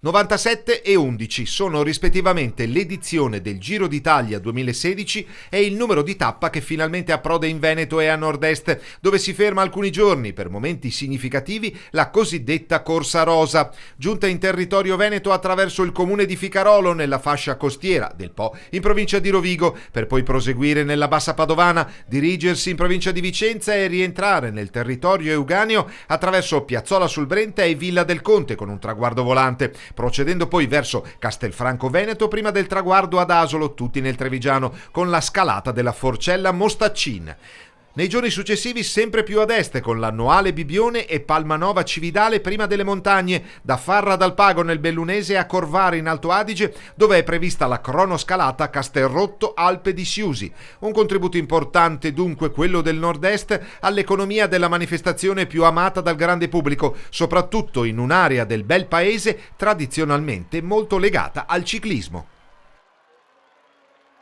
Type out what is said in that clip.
97 e 11 sono rispettivamente l'edizione del Giro d'Italia 2016 e il numero di tappa che finalmente approda in Veneto e a nord-est, dove si ferma alcuni giorni per momenti significativi la cosiddetta Corsa Rosa, giunta in territorio veneto attraverso il comune di Ficarolo nella fascia costiera del Po in provincia di Rovigo, per poi proseguire nella bassa padovana, dirigersi in provincia di Vicenza e rientrare nel territorio euganeo attraverso Piazzola sul Brenta e Villa del Conte con un traguardo volante, procedendo poi verso Castelfranco Veneto prima del traguardo ad Asolo, tutti nel Trevigiano, con la scalata della Forcella Mostaccin. Nei giorni successivi sempre più ad est con l'annuale Bibione e Palmanova Cividale prima delle montagne, da Farra dal Pago nel Bellunese a Corvara in Alto Adige, dove è prevista la cronoscalata Castelrotto Alpe di Siusi. Un contributo importante dunque quello del nord-est all'economia della manifestazione più amata dal grande pubblico, soprattutto in un'area del bel paese tradizionalmente molto legata al ciclismo.